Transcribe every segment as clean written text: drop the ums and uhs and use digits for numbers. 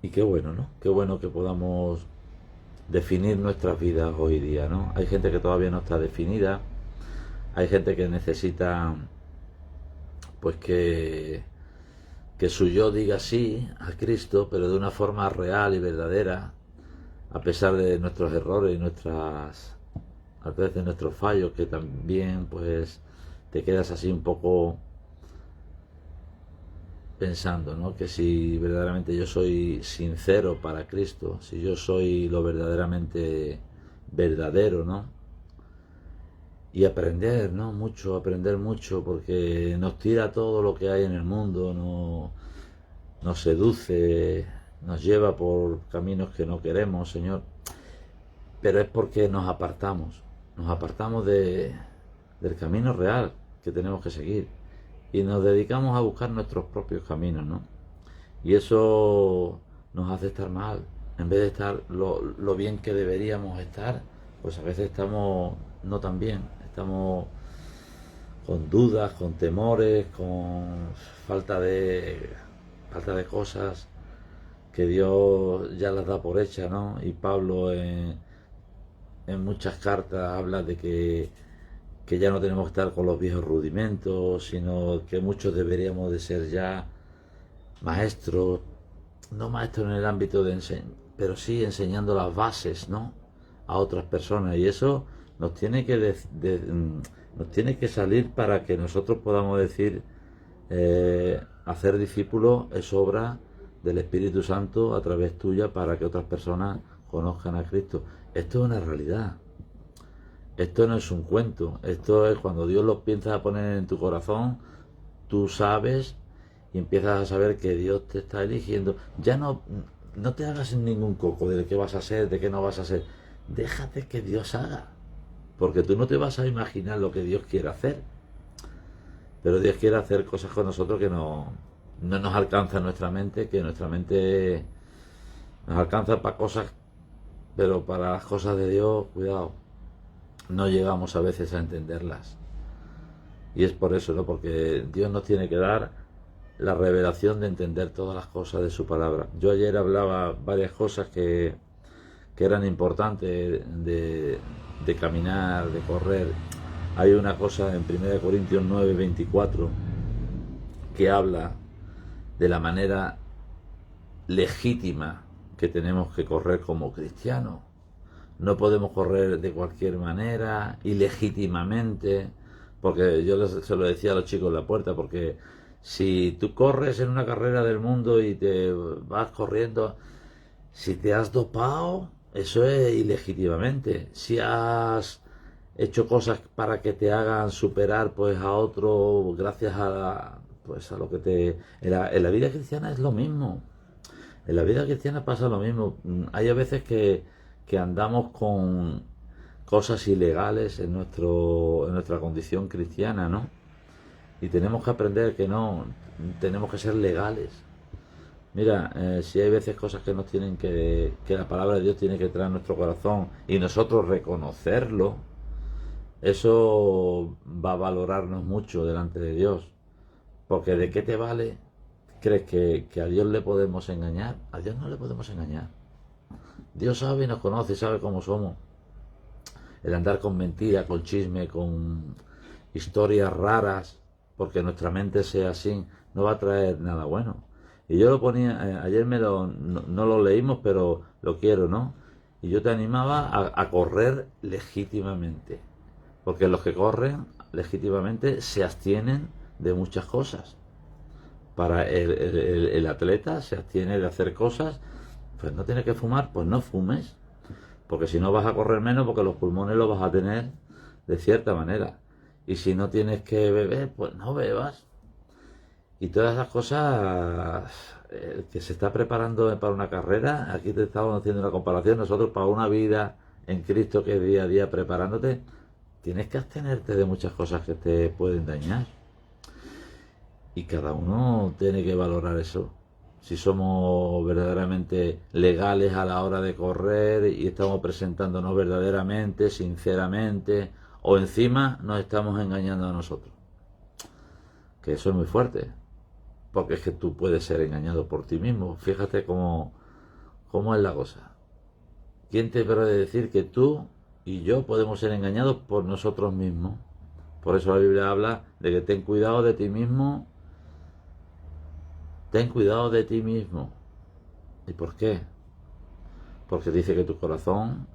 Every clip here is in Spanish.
Y qué bueno, ¿no? Qué bueno que podamos definir nuestras vidas hoy día, ¿no? Hay gente que todavía no está definida, hay gente que necesita, pues que su yo diga sí a Cristo, pero de una forma real y verdadera, a pesar de nuestros errores y a veces de nuestros fallos, que también, pues, te quedas así un poco pensando, ¿no? Que si verdaderamente yo soy sincero para Cristo, si yo soy lo verdaderamente verdadero, ¿no? Y aprender, ¿no? Mucho, aprender mucho, porque nos tira todo lo que hay en el mundo, nos seduce, nos lleva por caminos que no queremos, Señor. Pero es porque nos apartamos del camino real que tenemos que seguir y nos dedicamos a buscar nuestros propios caminos, ¿no? Y eso nos hace estar mal. En vez de estar lo bien que deberíamos estar, pues a veces estamos no tan bien. Estamos con dudas, con temores, con falta de cosas que Dios ya las da por hechas, ¿no? Y Pablo en muchas cartas habla de que ya no tenemos que estar con los viejos rudimentos, sino que muchos deberíamos de ser ya maestros, no maestros en el ámbito de enseñar, pero sí enseñando las bases, ¿no? A otras personas. Y eso nos tiene que nos tiene que salir para que nosotros podamos decir hacer discípulos es obra del Espíritu Santo a través tuya para que otras personas conozcan a Cristo. Esto es una realidad. Esto no es un cuento. Esto es cuando Dios lo piensa a poner en tu corazón, tú sabes y empiezas a saber que Dios te está eligiendo. Ya no te hagas ningún coco de qué vas a ser, de qué no vas a ser. Déjate que Dios haga. Porque tú no te vas a imaginar lo que Dios quiere hacer. Pero Dios quiere hacer cosas con nosotros que no nos alcanza nuestra mente, que nuestra mente nos alcanza para cosas, pero para las cosas de Dios, cuidado, no llegamos a veces a entenderlas. Y es por eso, ¿no? Porque Dios nos tiene que dar la revelación de entender todas las cosas de su palabra. Yo ayer hablaba varias cosas que eran importantes de caminar, de correr. Hay una cosa en 1 Corintios 9:24 que habla de la manera legítima que tenemos que correr como cristianos. No podemos correr de cualquier manera, ilegítimamente, porque yo se lo decía a los chicos en la puerta, porque si tú corres en una carrera del mundo y te vas corriendo, si te has dopado, eso es ilegítimamente. Si has hecho cosas para que te hagan superar pues a otro gracias pues a lo que te en la vida cristiana es lo mismo. En la vida cristiana pasa lo mismo. Hay a veces que andamos con cosas ilegales en nuestra condición cristiana, ¿no? Y tenemos que aprender que no, tenemos que ser legales. Mira, si hay veces cosas que nos tienen que la palabra de Dios tiene que traer a nuestro corazón y nosotros reconocerlo, eso va a valorarnos mucho delante de Dios. Porque ¿de qué te vale? ¿Crees que a Dios le podemos engañar? A Dios no le podemos engañar. Dios sabe y nos conoce, sabe cómo somos. El andar con mentira, con chisme, con historias raras, porque nuestra mente sea así, no va a traer nada bueno. Y yo lo ponía, ayer no lo leímos, pero lo quiero, ¿no? Y yo te animaba a correr legítimamente, porque los que corren legítimamente se abstienen de muchas cosas. Para el atleta se abstiene de hacer cosas, pues no tienes que fumar, pues no fumes, porque si no vas a correr menos, porque los pulmones los vas a tener de cierta manera. Y si no tienes que beber, pues no bebas. Y todas esas cosas, que se está preparando para una carrera, aquí te estamos haciendo una comparación, nosotros para una vida en Cristo que es día a día preparándote, tienes que abstenerte de muchas cosas que te pueden dañar. Y cada uno tiene que valorar eso. Si somos verdaderamente legales a la hora de correr y estamos presentándonos verdaderamente, sinceramente, o encima nos estamos engañando a nosotros. Que eso es muy fuerte, porque es que tú puedes ser engañado por ti mismo. Fíjate cómo ¿Cómo es la cosa? ¿Quién te puede decir que tú y yo podemos ser engañados por nosotros mismos? Por eso la Biblia habla de que ten cuidado de ti mismo. Ten cuidado de ti mismo. ¿Y por qué? Porque dice que tu corazón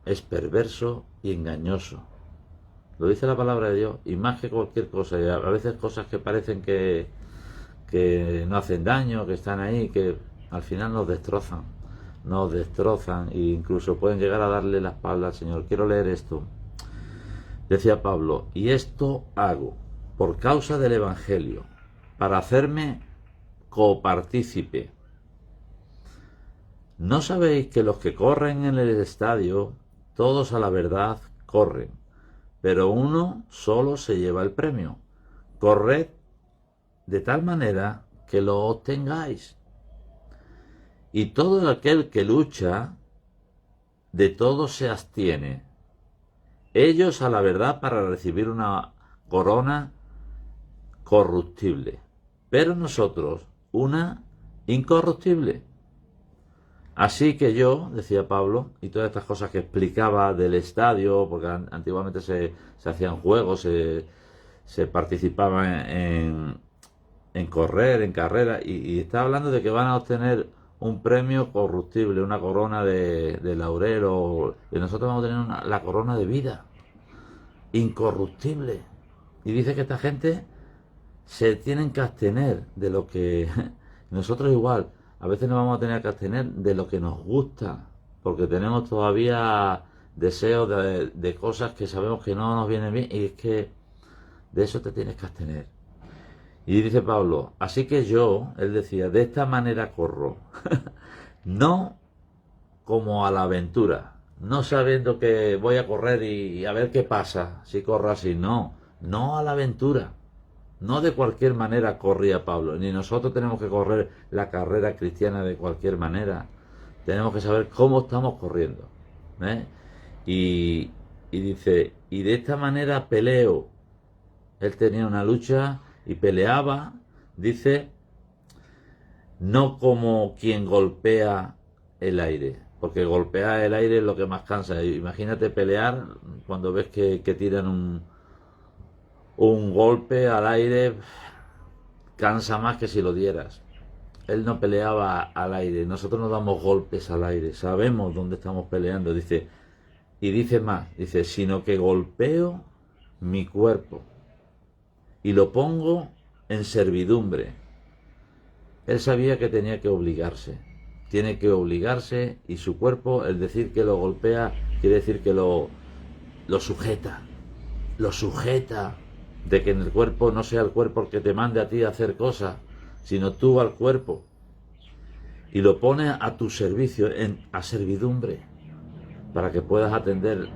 es perverso y engañoso. Lo dice la palabra de Dios. Y más que cualquier cosa. Y a veces cosas que parecen que no hacen daño, que están ahí, que al final nos destrozan. Nos destrozan e incluso pueden llegar a darle la espalda al Señor. Quiero leer esto. Decía Pablo: y esto hago por causa del Evangelio, para hacerme copartícipe. ¿No sabéis que los que corren en el estadio, todos a la verdad corren, pero uno solo se lleva el premio? Corred de tal manera que lo obtengáis. Y todo aquel que lucha, de todo se abstiene. Ellos a la verdad para recibir una corona corruptible, pero nosotros una incorruptible. Así que yo, decía Pablo, y todas estas cosas que explicaba del estadio, porque antiguamente se hacían juegos, se participaba en correr, en carrera, y está hablando de que van a obtener un premio corruptible, una corona de laurel, y nosotros vamos a tener la corona de vida, incorruptible. Y dice que esta gente se tienen que abstener de lo que nosotros igual. A veces nos vamos a tener que abstener de lo que nos gusta, porque tenemos todavía deseos de cosas que sabemos que no nos vienen bien, y es que de eso te tienes que abstener. Y dice Pablo: así que yo, él decía, de esta manera corro, no como a la aventura, no sabiendo que voy a correr y a ver qué pasa si corro así, no a la aventura. No de cualquier manera corría Pablo, ni nosotros tenemos que correr la carrera cristiana de cualquier manera. Tenemos que saber cómo estamos corriendo, ¿eh? Y dice: y de esta manera peleo. Él tenía una lucha y peleaba, dice, no como quien golpea el aire, porque golpear el aire es lo que más cansa. Imagínate pelear cuando ves que tiran un golpe al aire, cansa más que si lo dieras. Él no peleaba al aire, nosotros no damos golpes al aire, sabemos dónde estamos peleando, dice. Y dice más, dice, sino que golpeo mi cuerpo y lo pongo en servidumbre. Él sabía que tenía que obligarse, tiene que obligarse, y su cuerpo, el decir que lo golpea, quiere decir que lo sujeta, de que en el cuerpo no sea el cuerpo el que te mande a ti a hacer cosas, sino tú al cuerpo, y lo pone a tu servicio, a servidumbre, para que puedas atender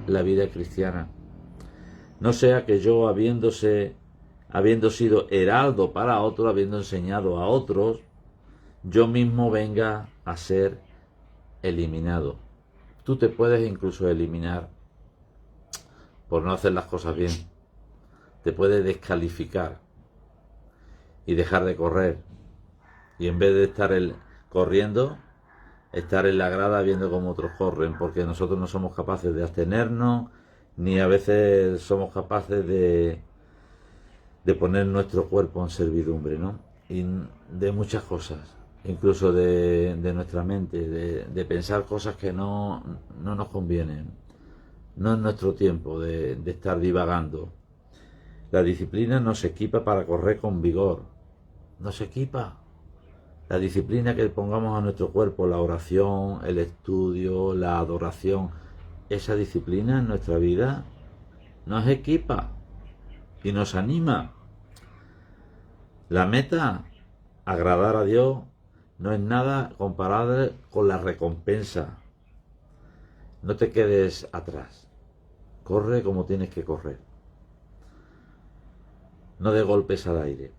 la vida cristiana. No sea que yo, habiendo sido heraldo para otro, habiendo enseñado a otros, yo mismo venga a ser eliminado. Tú te puedes incluso eliminar por no hacer las cosas bien. Te puede descalificar y dejar de correr. Y en vez de estar corriendo, estar en la grada viendo cómo otros corren, porque nosotros no somos capaces de abstenernos, ni a veces somos capaces de poner nuestro cuerpo en servidumbre, ¿no? Y de muchas cosas, incluso de nuestra mente, de pensar cosas que no nos convienen. No es nuestro tiempo de estar divagando. La disciplina nos equipa para correr con vigor. Nos equipa. La disciplina que pongamos a nuestro cuerpo, la oración, el estudio, la adoración, esa disciplina en nuestra vida nos equipa y nos anima. La meta, agradar a Dios, no es nada comparable con la recompensa. No te quedes atrás. Corre como tienes que correr. No de golpes al aire.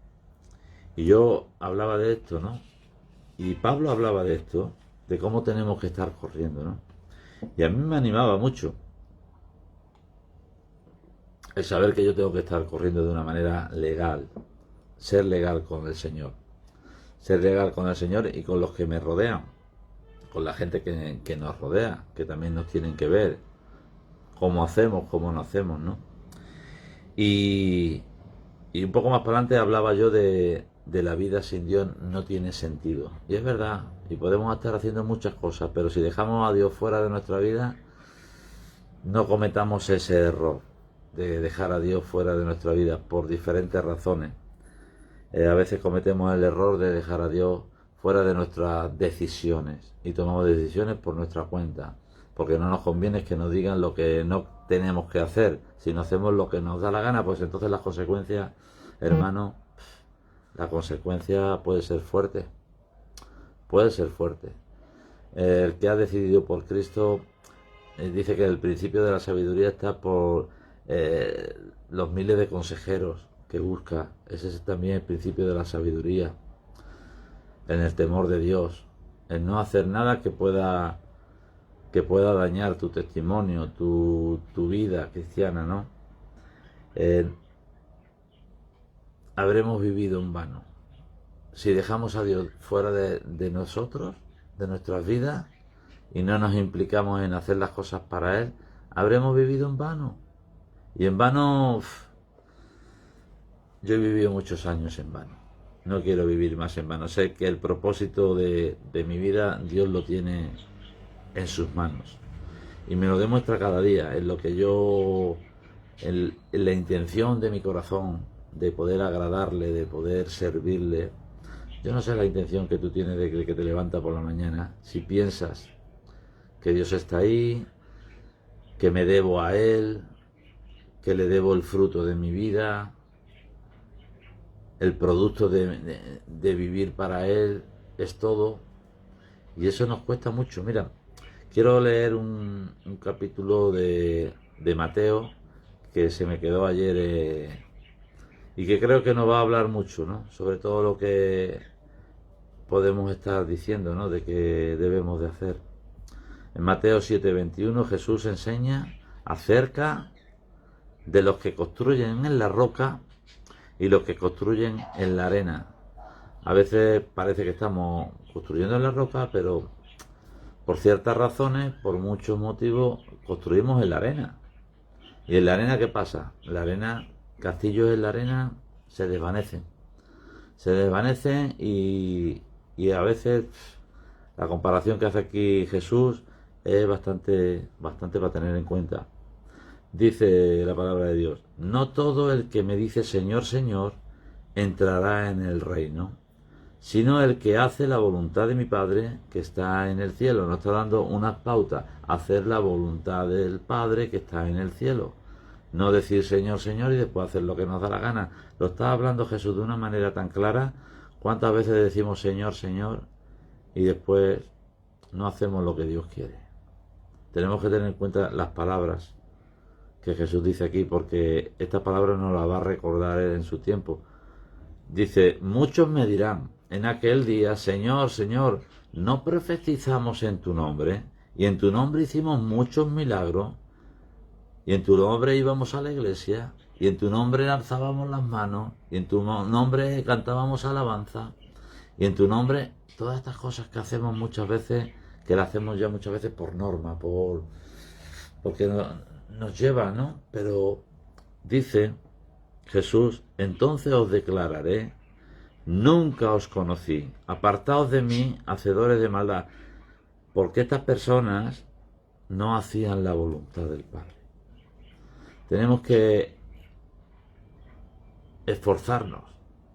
Y yo hablaba de esto, ¿no? Y Pablo hablaba de esto, de cómo tenemos que estar corriendo, ¿no? Y a mí me animaba mucho el saber que yo tengo que estar corriendo de una manera legal, ser legal con el Señor, ser legal con el Señor y con los que me rodean. con la gente que nos rodea, que también nos tienen que ver cómo hacemos, cómo no hacemos, ¿no? Y, y un poco más para adelante hablaba yo de la vida sin Dios no tiene sentido. Y es verdad, y podemos estar haciendo muchas cosas, pero si dejamos a Dios fuera de nuestra vida, no cometamos ese error de dejar a Dios fuera de nuestra vida por diferentes razones. A veces cometemos el error de dejar a Dios fuera de nuestras decisiones y tomamos decisiones por nuestra cuenta, porque no nos conviene que nos digan lo que no tenemos que hacer. Si no hacemos lo que nos da la gana, pues entonces las consecuencias, hermano, la consecuencia puede ser fuerte, puede ser fuerte. El que ha decidido por Cristo dice que el principio de la sabiduría está por los miles de consejeros que busca. Ese es también el principio de la sabiduría, en el temor de Dios, en no hacer nada que pueda dañar tu testimonio, tu vida cristiana, ¿no? Habremos vivido en vano si dejamos a Dios fuera de nosotros, de nuestras vidas, y no nos implicamos en hacer las cosas para Él. Habremos vivido en vano. Y en vano, yo he vivido muchos años en vano. No quiero vivir más en vano. Sé que el propósito de mi vida Dios lo tiene en sus manos. Y me lo demuestra cada día, en lo que yo, en la intención de mi corazón, de poder agradarle, de poder servirle. Yo no sé la intención que tú tienes de que te levanta por la mañana. Si piensas que Dios está ahí, que me debo a Él, que le debo el fruto de mi vida, el producto de vivir para Él, es todo. Y eso nos cuesta mucho. Mira, quiero leer un capítulo de Mateo que se me quedó ayer y que creo que nos va a hablar mucho, ¿no? Sobre todo lo que podemos estar diciendo, ¿no? De que debemos de hacer. En Mateo 7:21 Jesús enseña acerca de los que construyen en la roca y los que construyen en la arena. A veces parece que estamos construyendo en la roca, pero por ciertas razones, por muchos motivos, construimos en la arena. ¿Y en la arena qué pasa? La arena, castillos en la arena se desvanecen. Se desvanecen y a veces la comparación que hace aquí Jesús es bastante para tener en cuenta. Dice la palabra de Dios: no todo el que me dice Señor, Señor, entrará en el reino, sino el que hace la voluntad de mi Padre que está en el cielo. Nos está dando unas pautas: hacer la voluntad del Padre que está en el cielo. No decir Señor, Señor y después hacer lo que nos da la gana. Lo está hablando Jesús de una manera tan clara. ¿Cuántas veces decimos Señor, Señor y después no hacemos lo que Dios quiere? Tenemos que tener en cuenta las palabras que Jesús dice aquí, porque esta palabra nos la va a recordar Él en su tiempo. Dice: muchos me dirán en aquel día, Señor, Señor, ¿no profetizamos en tu nombre? Y en tu nombre hicimos muchos milagros, y en tu nombre íbamos a la iglesia, y en tu nombre alzábamos las manos, y en tu nombre cantábamos alabanza, y en tu nombre, todas estas cosas que hacemos muchas veces, que las hacemos ya muchas veces por norma, porque nos lleva, ¿no? Pero dice Jesús: entonces os declararé, nunca os conocí, apartaos de mí, hacedores de maldad. Porque estas personas no hacían la voluntad del Padre. Tenemos que esforzarnos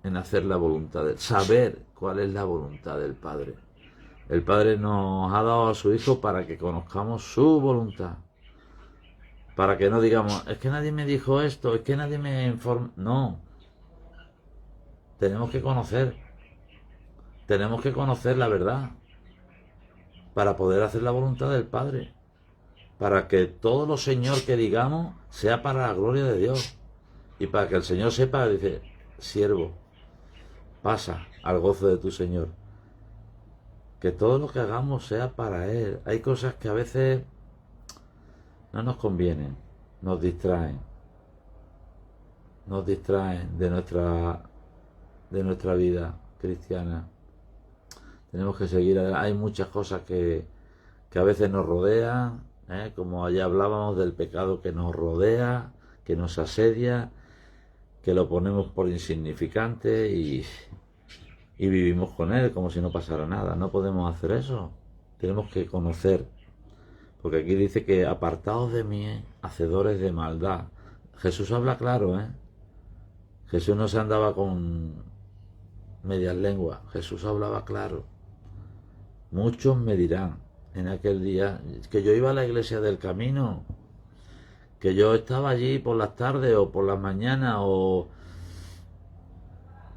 en hacer la voluntad de Él, saber cuál es la voluntad del Padre. El Padre nos ha dado a su Hijo para que conozcamos su voluntad. Para que no digamos, es que nadie me dijo esto, es que nadie me informó. No. Tenemos que conocer la verdad para poder hacer la voluntad del Padre. Para que todo lo Señor que digamos sea para la gloria de Dios. Y para que el Señor sepa, dice: siervo, pasa al gozo de tu Señor. Que todo lo que hagamos sea para Él. Hay cosas que a veces no nos convienen, nos distraen de nuestra vida cristiana. tenemos que seguir adelante. Hay muchas cosas que a veces nos rodean, como allá hablábamos del pecado que nos rodea, que nos asedia, que lo ponemos por insignificante y vivimos con él como si no pasara nada. No podemos hacer eso. Tenemos que conocer, porque aquí dice que apartaos de mí, hacedores de maldad. Jesús habla claro, Jesús no se andaba con medias lenguas. Jesús hablaba claro. Muchos me dirán en aquel día que yo iba a la iglesia del camino, que yo estaba allí por las tardes o por las mañanas o...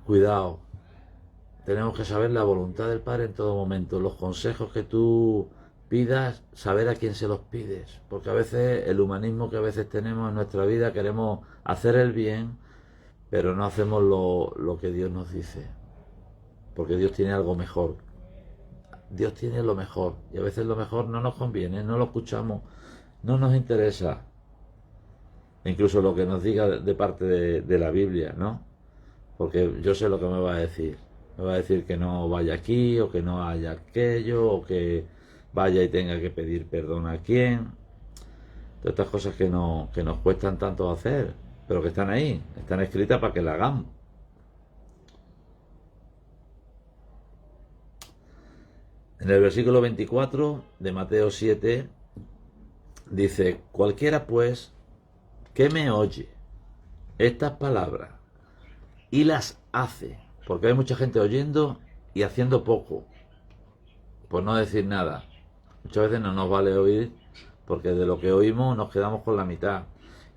Cuidado, tenemos que saber la voluntad del Padre en todo momento. Los consejos que tú pidas, saber a quién se los pides, porque a veces el humanismo que a veces tenemos en nuestra vida, queremos hacer el bien, pero no hacemos lo que Dios nos dice, porque Dios tiene algo mejor. Dios tiene lo mejor, y a veces lo mejor no nos conviene, no lo escuchamos, no nos interesa. Incluso lo que nos diga de parte de la Biblia, ¿no? Porque yo sé lo que me va a decir. Me va a decir que no vaya aquí, o que no haya aquello, o que vaya y tenga que pedir perdón a quién. Todas estas cosas que nos cuestan tanto hacer, pero que están ahí, están escritas para que las hagamos. En el versículo 24 de Mateo 7 dice: cualquiera pues que me oye estas palabras y las hace, porque hay mucha gente oyendo y haciendo poco, por no decir nada. Muchas veces no nos vale oír, porque de lo que oímos nos quedamos con la mitad,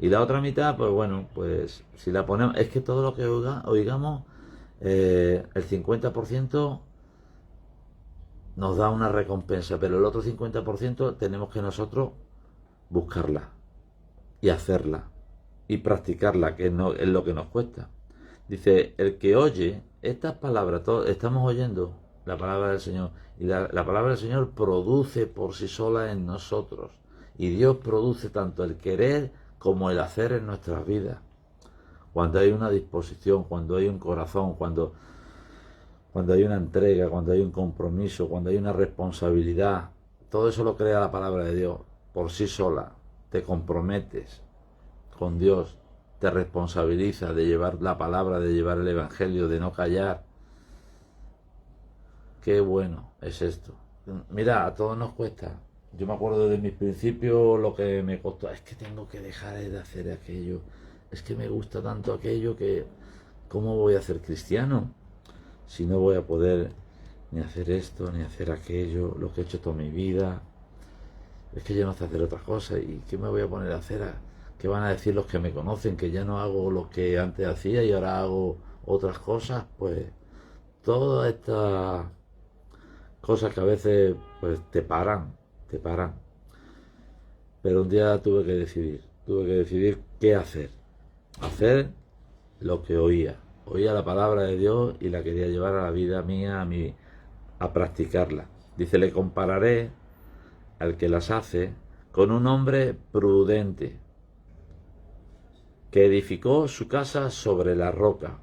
y la otra mitad, pues bueno, pues si la ponemos, es que todo lo que oigamos, el 50% nos da una recompensa, pero el otro 50% tenemos que nosotros buscarla y hacerla y practicarla, que no es lo que nos cuesta. Dice: el que oye estas palabras, estamos oyendo la palabra del Señor, y la palabra del Señor produce por sí sola en nosotros, y Dios produce tanto el querer como el hacer en nuestras vidas. Cuando hay una disposición, cuando hay un corazón, cuando hay una entrega, cuando hay un compromiso, cuando hay una responsabilidad, todo eso lo crea la palabra de Dios por sí sola. Te comprometes con Dios, te responsabiliza de llevar la palabra, de llevar el evangelio, de no callar. Qué bueno es esto. Mira, a todos nos cuesta. Yo me acuerdo de mis principios, lo que me costó, es que tengo que dejar de hacer aquello, es que me gusta tanto aquello que ¿cómo voy a ser cristiano si no voy a poder ni hacer esto, ni hacer aquello, lo que he hecho toda mi vida? Es que yo no sé hacer otra cosa, ¿y qué me voy a poner a hacer? ¿Qué van a decir los que me conocen? Que ya no hago lo que antes hacía y ahora hago otras cosas. Pues todas estas cosas que a veces pues te paran. Pero un día tuve que decidir qué hacer. Hacer lo que oía la palabra de Dios y la quería llevar a la vida mía, a practicarla. Dice: le compararé al que las hace con un hombre prudente que edificó su casa sobre la roca.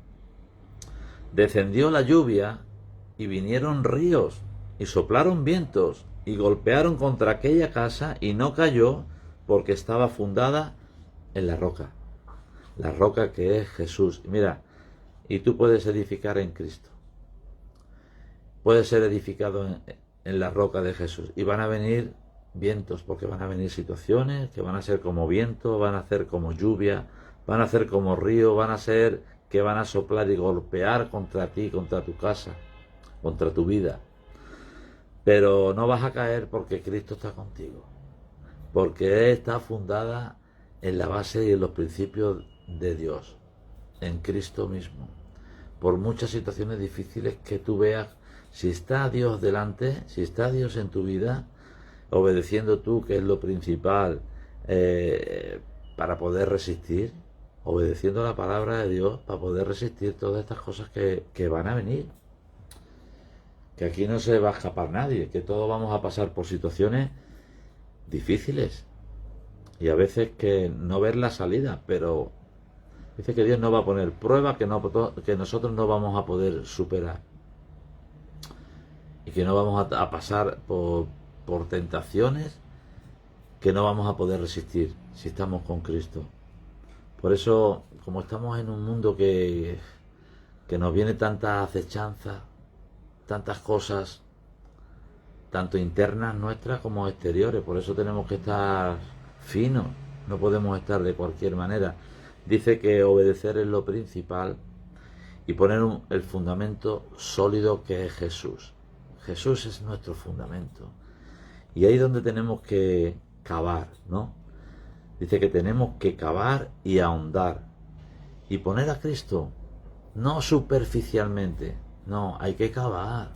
Descendió la lluvia y vinieron ríos y soplaron vientos y golpearon contra aquella casa y no cayó, porque estaba fundada en la roca que es Jesús. Mira, y tú puedes edificar en Cristo, puedes ser edificado en la roca de Jesús, y van a venir vientos, porque van a venir situaciones que van a ser como viento, van a ser como lluvia, van a ser como río, van a ser que van a soplar y golpear contra ti, contra tu casa, contra tu vida. Pero no vas a caer, porque Cristo está contigo, porque está fundada en la base y en los principios de Dios, en Cristo mismo. Por muchas situaciones difíciles que tú veas, si está Dios delante, si está Dios en tu vida, obedeciendo tú, que es lo principal, para poder resistir, obedeciendo la palabra de Dios para poder resistir todas estas cosas que van a venir. Que aquí no se va a escapar nadie, que todos vamos a pasar por situaciones difíciles y a veces que no ver la salida, pero dice que Dios nos va a poner pruebas que nosotros no vamos a poder superar. y que no vamos a pasar por tentaciones que no vamos a poder resistir si estamos con Cristo. Por eso, como estamos en un mundo que nos viene tanta acechanza, tantas cosas, tanto internas nuestras como exteriores, por eso tenemos que estar finos, no podemos estar de cualquier manera. Dice que obedecer es lo principal y poner el fundamento sólido que es Jesús. Jesús es nuestro fundamento. Y ahí es donde tenemos que cavar, ¿no? Dice que tenemos que cavar y ahondar y poner a Cristo, no superficialmente, no, hay que cavar.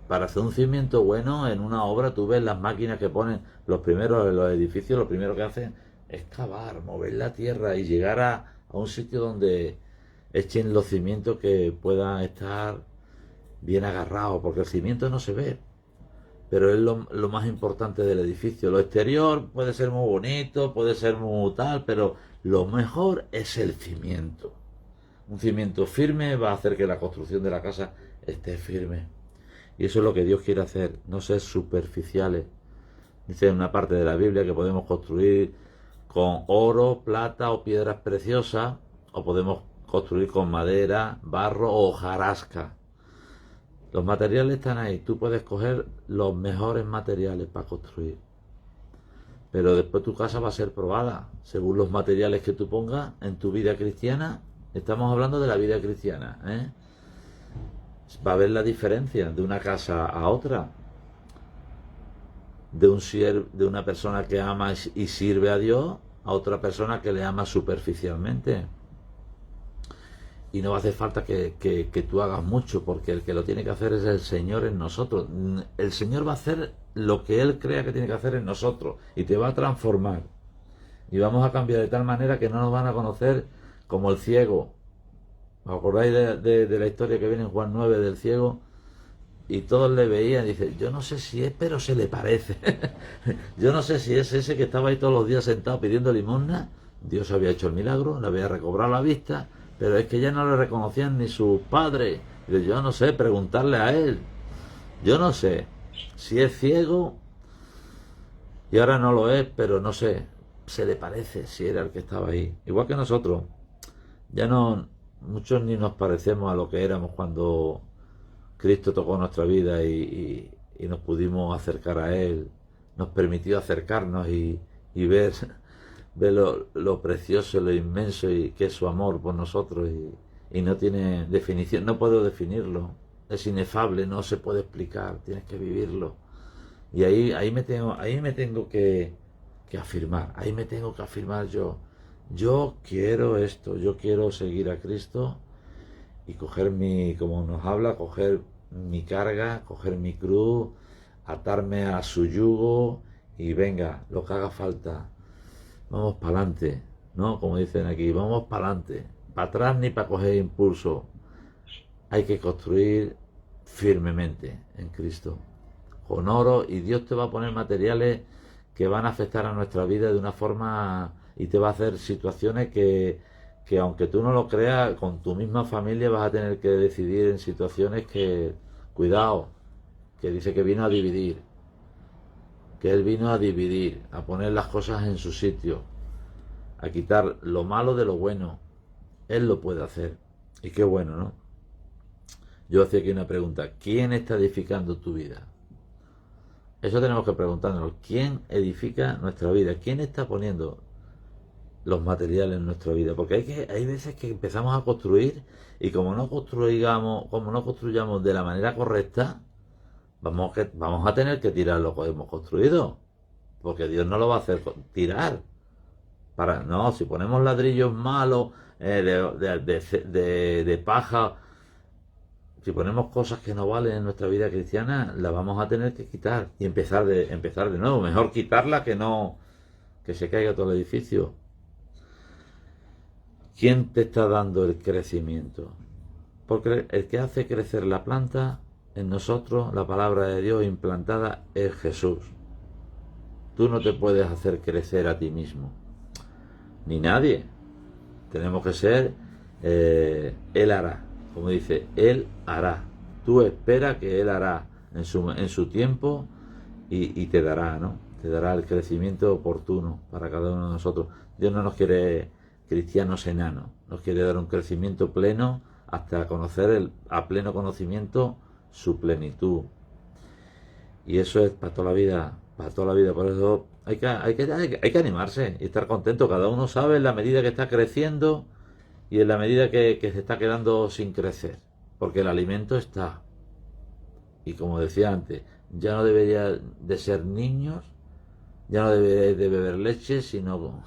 Para hacer un cimiento bueno en una obra, tú ves las máquinas que ponen los primeros en los edificios, lo primero que hacen es cavar, mover la tierra y llegar a un sitio donde echen los cimientos que puedan estar bien agarrados, porque el cimiento no se ve, pero es lo más importante del edificio. Lo exterior puede ser muy bonito, puede ser muy tal, pero lo mejor es el cimiento. Un cimiento firme va a hacer que la construcción de la casa esté firme. Y eso es lo que Dios quiere hacer, no ser superficiales. Dice en una parte de la Biblia que podemos construir con oro, plata o piedras preciosas, o podemos construir con madera, barro o hojarasca. Los materiales están ahí, tú puedes coger los mejores materiales para construir. Pero después tu casa va a ser probada según los materiales que tú pongas en tu vida cristiana. Estamos hablando de la vida cristiana, ¿eh? Va a haber la diferencia de una casa a otra, de una persona que ama y sirve a Dios a otra persona que le ama superficialmente. Y no hace falta que tú hagas mucho, porque el que lo tiene que hacer es el Señor en nosotros. El Señor va a hacer lo que Él crea que tiene que hacer en nosotros y te va a transformar. Y vamos a cambiar de tal manera que no nos van a conocer como el ciego. ¿Os acordáis de la historia que viene en Juan 9 del ciego? Y todos le veían y dicen, yo no sé si es, pero se le parece. Yo no sé si es ese que estaba ahí todos los días sentado pidiendo limosna. Dios había hecho el milagro, le había recobrado la vista, pero es que ya no le reconocían ni sus padres. Y yo no sé, preguntarle a él. Yo no sé si es ciego y ahora no lo es, pero no sé, se le parece si era el que estaba ahí. Igual que nosotros. Ya no, muchos ni nos parecemos a lo que éramos cuando Cristo tocó nuestra vida y nos pudimos acercar a Él, nos permitió acercarnos y ver lo precioso, lo inmenso y que es su amor por nosotros y no tiene definición, no puedo definirlo, es inefable, no se puede explicar, tienes que vivirlo. Y ahí me tengo que afirmar, ahí me tengo que afirmar yo quiero esto, yo quiero seguir a Cristo y coger como nos habla, coger mi carga, coger mi cruz, atarme a su yugo y venga, lo que haga falta. Vamos para adelante, ¿no? Como dicen aquí, vamos para adelante. Para atrás ni para coger impulso. Hay que construir firmemente en Cristo, con oro, y Dios te va a poner materiales que van a afectar a nuestra vida de una forma y te va a hacer situaciones que aunque tú no lo creas, con tu misma familia vas a tener que decidir en situaciones que, cuidado, que dice que vino a dividir, que Él vino a dividir, a poner las cosas en su sitio, a quitar lo malo de lo bueno. Él lo puede hacer. Y qué bueno, ¿no? Yo hacía aquí una pregunta. ¿Quién está edificando tu vida? Eso tenemos que preguntarnos. ¿Quién edifica nuestra vida? ¿Quién está poniendo los materiales en nuestra vida? Porque hay veces que empezamos a construir y como no construyamos de la manera correcta, vamos a tener que tirar lo que hemos construido, porque Dios no lo va a hacer tirar. No, si ponemos ladrillos malos de paja, si ponemos cosas que no valen en nuestra vida cristiana, las vamos a tener que quitar y empezar de nuevo. Mejor quitarla que se caiga todo el edificio. ¿Quién te está dando el crecimiento? Porque el que hace crecer la planta en nosotros, la palabra de Dios implantada, es Jesús. Tú no te puedes hacer crecer a ti mismo, ni nadie. Tenemos que ser Él hará, como dice, Él hará. Tú espera que Él hará. en su tiempo y te dará, ¿no? Te dará el crecimiento oportuno para cada uno de nosotros. Dios no nos quiere cristianos enanos, nos quiere dar un crecimiento pleno hasta conocer a pleno conocimiento su plenitud. Y eso es para toda la vida, para toda la vida. Por eso hay que animarse y estar contento. Cada uno sabe en la medida que está creciendo y en la medida que se está quedando sin crecer. Porque el alimento está. Y como decía antes, ya no debería de ser niños, ya no debería de beber leche, sino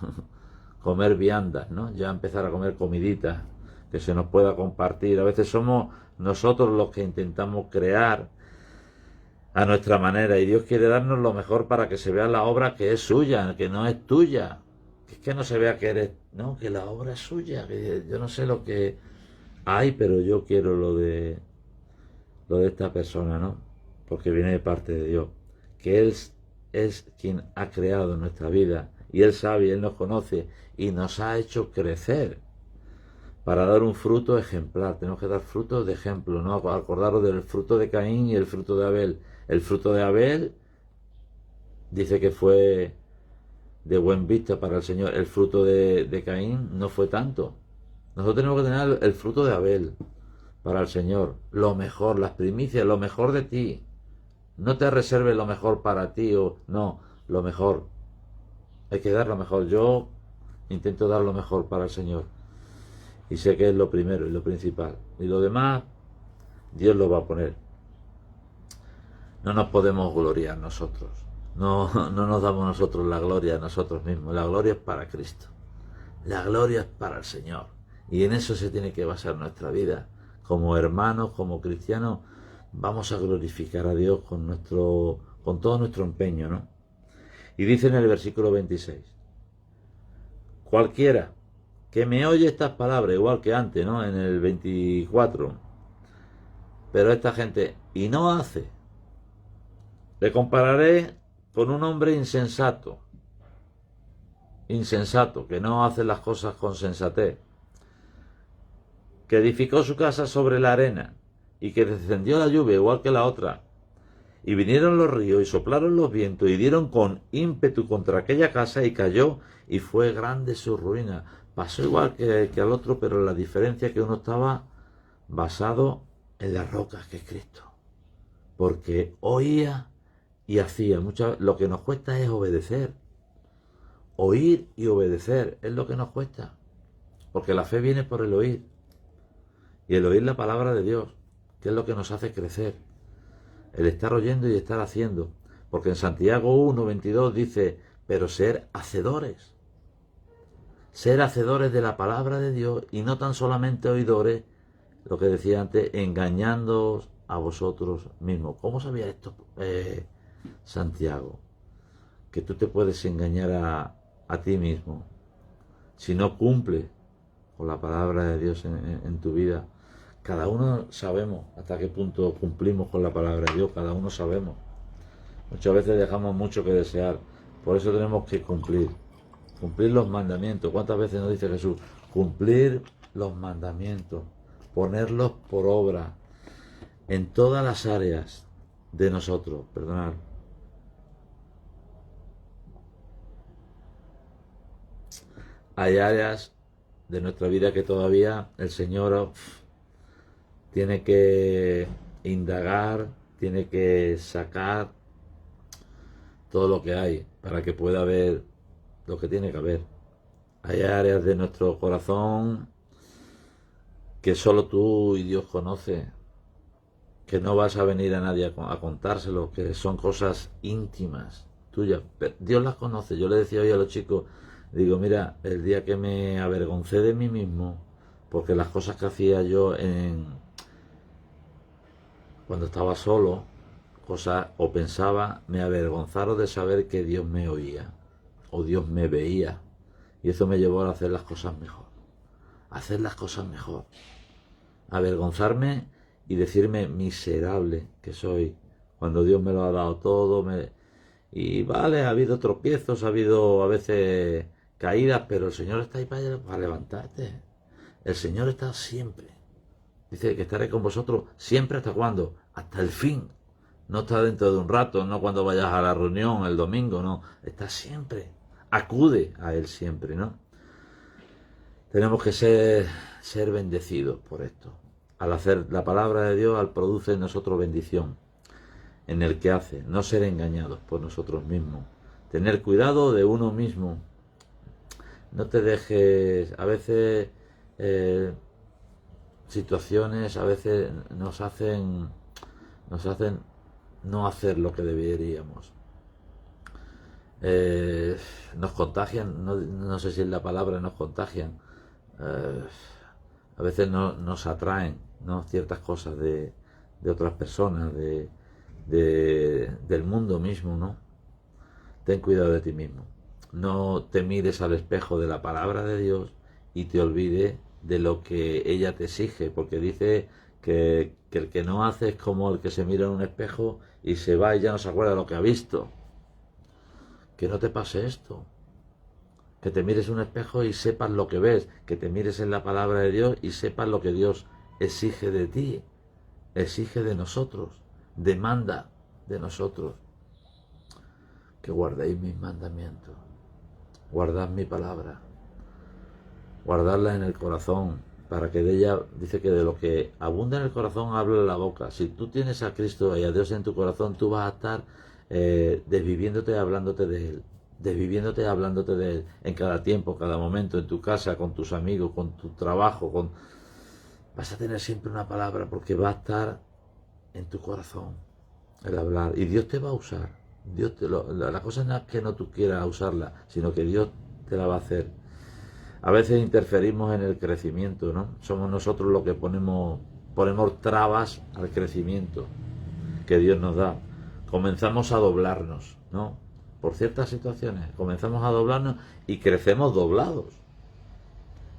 comer viandas, ¿no? Ya empezar a comer comiditas que se nos pueda compartir. A veces somos nosotros los que intentamos crear a nuestra manera y Dios quiere darnos lo mejor para que se vea la obra que es suya, que no es tuya. Que es que no se vea que eres, no, que la obra es suya, que yo no sé lo que hay, pero yo quiero lo de esta persona, ¿no? Porque viene de parte de Dios. Que Él es quien ha creado nuestra vida y Él sabe y Él nos conoce y nos ha hecho crecer para dar un fruto ejemplar. Tenemos que dar frutos de ejemplo, ¿no? Acordaros del fruto de Caín y el fruto de Abel. El fruto de Abel dice que fue de buen vista para el Señor. El fruto de Caín no fue tanto. Nosotros tenemos que tener el fruto de Abel para el Señor. Lo mejor, las primicias, lo mejor de ti. No te reserves lo mejor para ti o no, lo mejor. Hay que dar lo mejor. Yo intento dar lo mejor para el Señor. Y sé que es lo primero y lo principal. Y lo demás, Dios lo va a poner. No nos podemos gloriar nosotros. No nos damos nosotros la gloria a nosotros mismos. La gloria es para Cristo. La gloria es para el Señor. Y en eso se tiene que basar nuestra vida. Como hermanos, como cristianos, vamos a glorificar a Dios con todo nuestro empeño, ¿no? Y dice en el versículo 26, cualquiera que me oye estas palabras, igual que antes, ¿no? En el 24, pero esta gente, y no hace, le compararé con un hombre insensato, que no hace las cosas con sensatez, que edificó su casa sobre la arena, y que descendió la lluvia igual que la otra, y vinieron los ríos y soplaron los vientos y dieron con ímpetu contra aquella casa y cayó y fue grande su ruina. Pasó igual que al otro, pero la diferencia es que uno estaba basado en las rocas, que es Cristo. Porque oía y hacía. Lo que nos cuesta es obedecer. Oír y obedecer es lo que nos cuesta. Porque la fe viene por el oír. Y el oír la palabra de Dios, que es lo que nos hace crecer. El estar oyendo y estar haciendo. Porque en Santiago 1:22 dice, pero ser hacedores. Ser hacedores de la palabra de Dios y no tan solamente oidores, lo que decía antes, engañándoos a vosotros mismos. ¿Cómo sabía esto Santiago? Que tú te puedes engañar a ti mismo si no cumples con la palabra de Dios en tu vida. Cada uno sabemos hasta qué punto cumplimos con la palabra de Dios, cada uno sabemos. Muchas veces dejamos mucho que desear, por eso tenemos que cumplir los mandamientos. ¿Cuántas veces nos dice Jesús? Cumplir los mandamientos, ponerlos por obra en todas las áreas de nosotros, perdonad. Hay áreas de nuestra vida que todavía el Señor tiene que indagar, tiene que sacar todo lo que hay para que pueda haber lo que tiene que haber. Hay áreas de nuestro corazón que solo tú y Dios conoce, que no vas a venir a nadie a contárselo, que son cosas íntimas tuyas. Pero Dios las conoce. Yo le decía hoy a los chicos, digo, mira, el día que me avergoncé de mí mismo, porque las cosas que hacía yo cuando estaba solo, cosas o pensaba, me avergonzaron de saber que Dios me oía o Dios me veía, y eso me llevó a hacer las cosas mejor, avergonzarme y decirme miserable que soy, cuando Dios me lo ha dado todo. Y vale, ha habido tropiezos, ha habido a veces caídas, pero el Señor está ahí para levantarte. El Señor está siempre. Dice que estaré con vosotros siempre. ¿Hasta cuándo? Hasta el fin. No está dentro de un rato, no cuando vayas a la reunión el domingo, no. Está siempre. Acude a Él siempre, ¿no? Tenemos que ser bendecidos por esto. Al hacer la palabra de Dios, al produce en nosotros bendición en el que hace, no ser engañados por nosotros mismos. Tener cuidado de uno mismo. No te dejes, a veces situaciones a veces nos hacen no hacer lo que deberíamos. Nos contagian, no sé si es la palabra, nos contagian. A veces nos atraen, ¿no?, ciertas cosas de otras personas, del mundo mismo, ¿no? Ten cuidado de ti mismo. No te mires al espejo de la palabra de Dios y te olvides de lo que ella te exige, porque dice que el que no hace es como el que se mira en un espejo y se va y ya no se acuerda de lo que ha visto. Que no te pase esto. Que te mires en un espejo y sepas lo que ves, que te mires en la palabra de Dios y sepas lo que Dios exige de ti, exige de nosotros, demanda de nosotros. Que guardéis mis mandamientos, guardad mi palabra, guardarla en el corazón, para que de ella, dice que de lo que abunda en el corazón habla la boca. Si tú tienes a Cristo y a Dios en tu corazón, tú vas a estar desviviéndote, hablándote de Él, desviviéndote, hablándote de Él, en cada tiempo, cada momento, en tu casa, con tus amigos, con tu trabajo, vas a tener siempre una palabra, porque va a estar en tu corazón el hablar, y Dios te va a usar. La cosa no es que no tú quieras usarla, sino que Dios te la va a hacer. A veces interferimos en el crecimiento, ¿no? Somos nosotros los que ponemos trabas al crecimiento que Dios nos da. Comenzamos a doblarnos, ¿no? Por ciertas situaciones, comenzamos a doblarnos y crecemos doblados.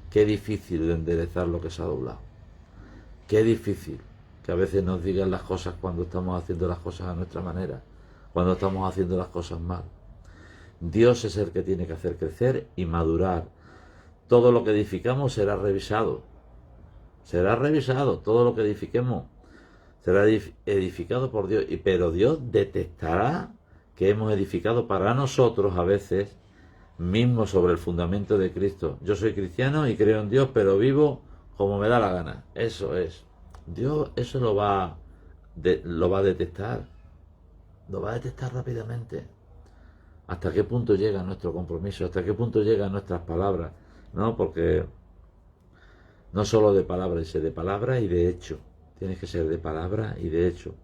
Qué difícil de enderezar lo que se ha doblado. Qué difícil que a veces nos digan las cosas cuando estamos haciendo las cosas a nuestra manera, cuando estamos haciendo las cosas mal. Dios es el que tiene que hacer crecer y madurar. Todo lo que edificamos será revisado. Será revisado. Todo lo que edifiquemos será edificado por Dios. Pero Dios detectará que hemos edificado para nosotros a veces mismo sobre el fundamento de Cristo. Yo soy cristiano y creo en Dios, pero vivo como me da la gana. Eso es. Dios eso lo va a detectar. Lo va a detectar rápidamente. ¿Hasta qué punto llega nuestro compromiso? ¿Hasta qué punto llegan nuestras palabras? ¿No? Porque no solo de palabra, es de palabra y de hecho. Tienes que ser de palabra y de hecho.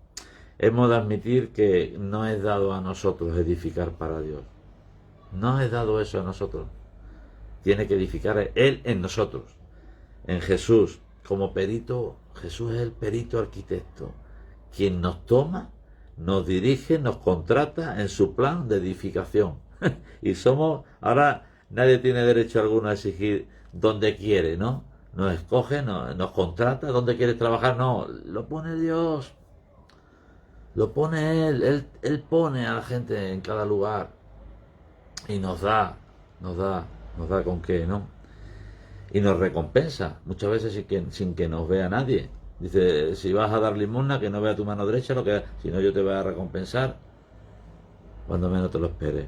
Hemos de admitir que no es dado a nosotros edificar para Dios. No es dado eso a nosotros. Tiene que edificar Él en nosotros. En Jesús, como perito, Jesús es el perito arquitecto. Quien nos toma, nos dirige, nos contrata en su plan de edificación. Y ahora nadie tiene derecho alguno a exigir donde quiere, ¿no? Nos escoge, nos contrata, donde quiere trabajar, no, lo pone Dios. Lo pone Él pone a la gente en cada lugar. Y nos da con qué, ¿no? Y nos recompensa, muchas veces sin que nos vea nadie. Dice, si vas a dar limosna, que no vea tu mano derecha, si no yo te voy a recompensar cuando menos te lo esperes.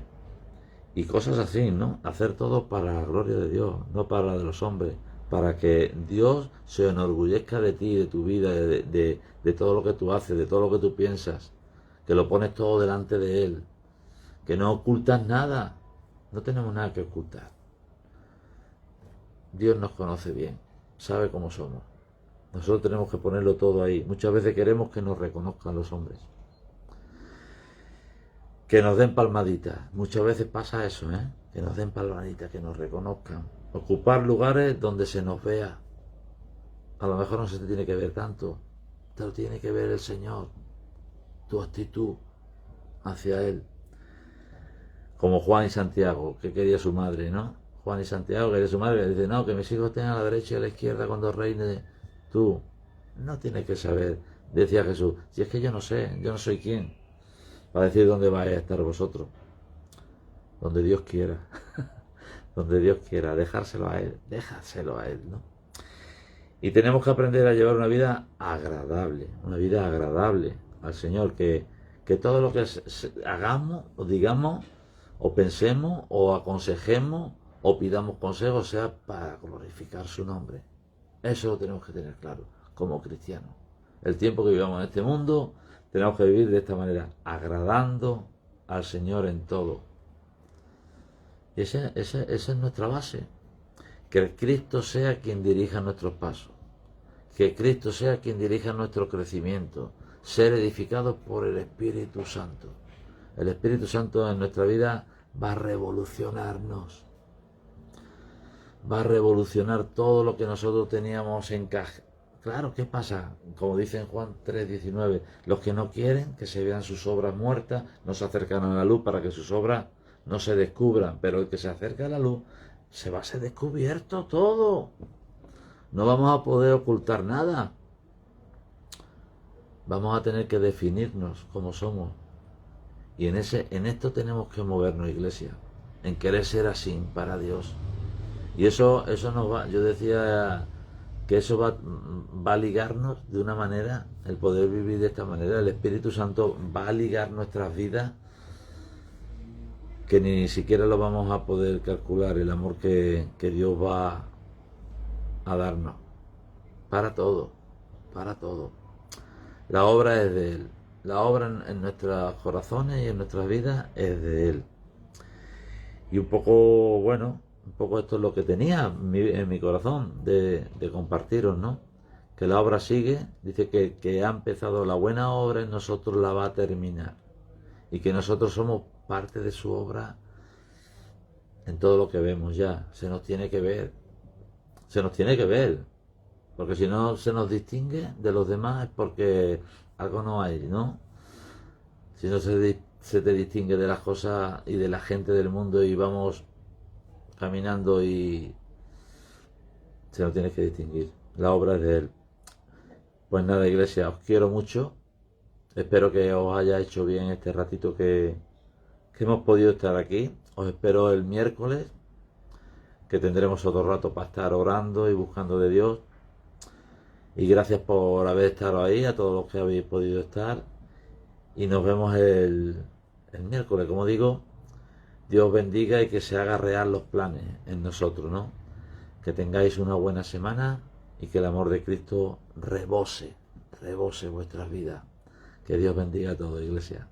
Y cosas así, ¿no? Hacer todo para la gloria de Dios, no para la de los hombres, para que Dios se enorgullezca de ti, de tu vida, de todo lo que tú haces, de todo lo que tú piensas, que lo pones todo delante de Él, que no ocultas nada, no tenemos nada que ocultar. Dios nos conoce bien, sabe cómo somos. Nosotros tenemos que ponerlo todo ahí. Muchas veces queremos que nos reconozcan los hombres, que nos den palmaditas. Muchas veces pasa eso, que nos den palmaditas, que nos reconozcan. Ocupar lugares donde se nos vea. A lo mejor no se te tiene que ver tanto, te lo tiene que ver el Señor, tu actitud hacia Él. Como Juan y Santiago, que quería su madre, ¿no? Juan y Santiago quería su madre, le dice, no, que mis hijos tengan a la derecha y a la izquierda cuando reine. Tú no tienes que saber, decía Jesús, si es que yo no sé, yo no soy quien para decir dónde vais a estar vosotros. Donde Dios quiera. Donde Dios quiera, déjaselo a Él, ¿no? Y tenemos que aprender a llevar una vida agradable al Señor, que que todo lo que hagamos, o digamos, o pensemos, o aconsejemos, o pidamos consejos, sea para glorificar su nombre. Eso lo tenemos que tener claro como cristianos. El tiempo que vivamos en este mundo, tenemos que vivir de esta manera, agradando al Señor en todo. Y esa es nuestra base. Que Cristo sea quien dirija nuestros pasos. Que Cristo sea quien dirija nuestro crecimiento. Ser edificados por el Espíritu Santo. El Espíritu Santo en nuestra vida va a revolucionarnos. Va a revolucionar todo lo que nosotros teníamos en caja. Claro, ¿qué pasa? Como dice en Juan 3:19, los que no quieren que se vean sus obras muertas, no se acercan a la luz para que sus obras no se descubran, pero el que se acerca a la luz, se va a ser descubierto todo. No vamos a poder ocultar nada. Vamos a tener que definirnos como somos. Y en esto tenemos que movernos, iglesia, en querer ser así para Dios. Y eso nos va, yo decía que eso va a ligarnos de una manera, el poder vivir de esta manera. El Espíritu Santo va a ligar nuestras vidas que ni siquiera lo vamos a poder calcular, el amor que Dios va a darnos. Para todo, para todo. La obra es de Él. La obra en nuestros corazones y en nuestras vidas es de Él. Y un poco esto es lo que tenía en mi corazón de compartiros, ¿no? Que la obra sigue, dice que ha empezado la buena obra y nosotros la va a terminar. Y que nosotros somos parte de su obra en todo lo que vemos ya. Se nos tiene que ver. Se nos tiene que ver. Porque si no se nos distingue de los demás es porque algo no hay, ¿no? Si no se te distingue de las cosas y de la gente del mundo y vamos caminando y se nos tiene que distinguir. La obra es de Él. Pues nada, iglesia, os quiero mucho. Espero que os haya hecho bien este ratito que hemos podido estar aquí. Os espero el miércoles, que tendremos otro rato para estar orando y buscando de Dios. Y gracias por haber estado ahí, a todos los que habéis podido estar. Y nos vemos el miércoles. Como digo, Dios bendiga y que se haga real los planes en nosotros, ¿no? Que tengáis una buena semana y que el amor de Cristo rebose vuestras vidas. Que Dios bendiga a todos, iglesia.